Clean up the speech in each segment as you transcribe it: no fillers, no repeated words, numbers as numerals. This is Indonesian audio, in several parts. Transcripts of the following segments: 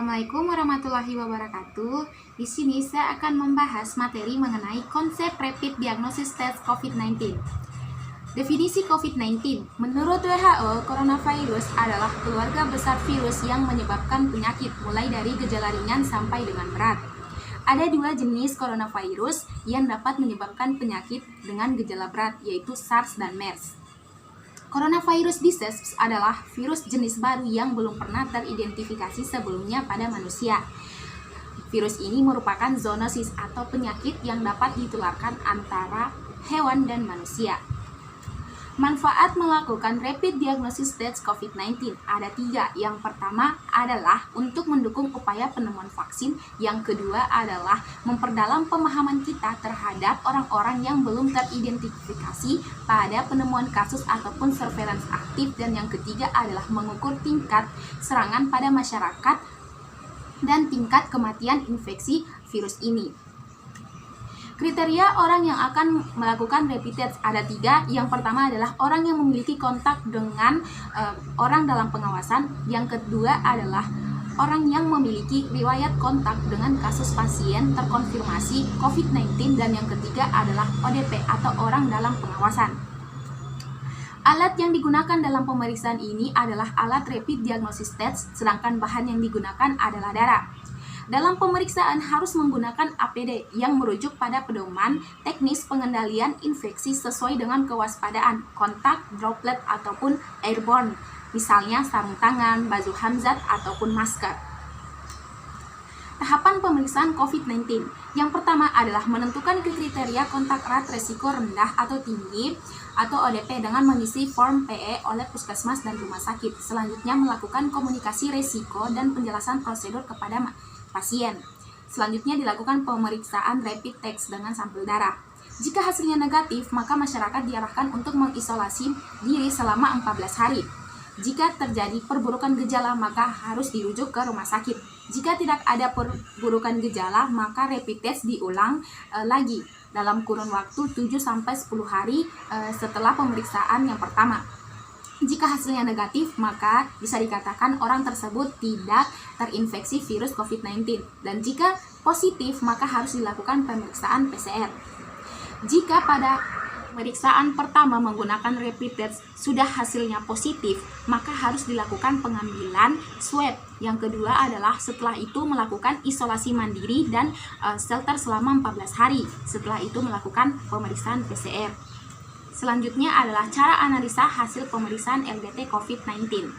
Assalamualaikum warahmatullahi wabarakatuh. Di sini saya akan membahas materi mengenai konsep Rapid Diagnosis Test COVID-19. Definisi COVID-19, menurut WHO, coronavirus adalah keluarga besar virus yang menyebabkan penyakit mulai dari gejala ringan sampai dengan berat. Ada dua jenis coronavirus yang dapat menyebabkan penyakit dengan gejala berat, yaitu SARS dan MERS. Coronavirus disease adalah virus jenis baru yang belum pernah teridentifikasi sebelumnya pada manusia. Virus ini merupakan zoonosis atau penyakit yang dapat ditularkan antara hewan dan manusia. Manfaat melakukan Rapid Diagnosis Test COVID-19 ada tiga. Yang pertama adalah untuk mendukung upaya penemuan vaksin. Yang kedua adalah memperdalam pemahaman kita terhadap orang-orang yang belum teridentifikasi pada penemuan kasus ataupun surveillance aktif. Dan yang ketiga adalah mengukur tingkat serangan pada masyarakat dan tingkat kematian infeksi virus ini. Kriteria orang yang akan melakukan rapid test ada tiga. Yang pertama adalah orang yang memiliki kontak dengan orang dalam pengawasan. Yang kedua adalah orang yang memiliki riwayat kontak dengan kasus pasien terkonfirmasi COVID-19. Dan yang ketiga adalah ODP atau orang dalam pengawasan. Alat yang digunakan dalam pemeriksaan ini adalah alat Rapid Diagnosis Test, sedangkan bahan yang digunakan adalah darah. Dalam pemeriksaan harus menggunakan APD yang merujuk pada pedoman teknis pengendalian infeksi sesuai dengan kewaspadaan, kontak, droplet, ataupun airborne, misalnya sarung tangan, baju hamzat, ataupun masker. Tahapan pemeriksaan COVID-19. Yang pertama adalah menentukan kriteria kontak erat resiko rendah atau tinggi atau ODP dengan mengisi form PE oleh puskesmas dan rumah sakit. Selanjutnya melakukan komunikasi resiko dan penjelasan prosedur kepada pasien. Selanjutnya dilakukan pemeriksaan rapid test dengan sampel darah. Jika hasilnya negatif, maka masyarakat diarahkan untuk mengisolasi diri selama 14 hari. Jika terjadi perburukan gejala, maka harus dirujuk ke rumah sakit. Jika tidak ada perburukan gejala, maka rapid test diulang lagi dalam kurun waktu 7-10 hari setelah pemeriksaan yang pertama. Jika hasilnya negatif, maka bisa dikatakan orang tersebut tidak terinfeksi virus COVID-19. Dan jika positif, maka harus dilakukan pemeriksaan PCR. Jika pada pemeriksaan pertama menggunakan rapid test sudah hasilnya positif, maka harus dilakukan pengambilan swab. Yang kedua adalah setelah itu melakukan isolasi mandiri dan shelter selama 14 hari. Setelah itu melakukan pemeriksaan PCR. Selanjutnya adalah cara analisa hasil pemeriksaan LDT COVID-19.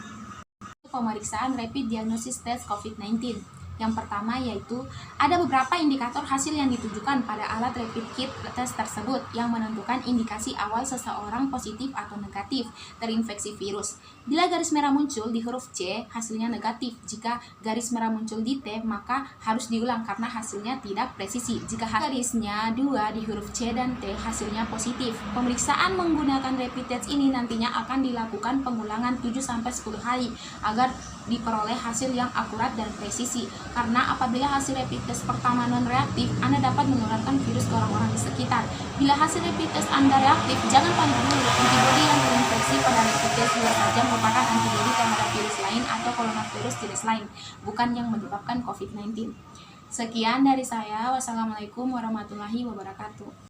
Pemeriksaan Rapid Diagnosis Test COVID-19. Yang pertama yaitu ada beberapa indikator hasil yang ditujukan pada alat rapid kit test tersebut yang menentukan indikasi awal seseorang positif atau negatif terinfeksi virus. Bila garis merah muncul di huruf C, hasilnya negatif. Jika garis merah muncul di T, maka harus diulang karena hasilnya tidak presisi. Jika garisnya 2 di huruf C dan T, hasilnya positif. Pemeriksaan menggunakan rapid test ini nantinya akan dilakukan pengulangan 7-10 hari agar diperoleh hasil yang akurat dan presisi. Karena apabila hasil rapid test pertama non-reaktif, Anda dapat menularkan virus ke orang-orang di sekitar. Bila hasil rapid test Anda reaktif, jangan panik dulu. Antibodi yang terinfeksi pada rapid test juga saja merupakan antibodi terhadap virus lain atau coronavirus jenis lain, bukan yang menyebabkan COVID-19. Sekian dari saya. Wassalamualaikum warahmatullahi wabarakatuh.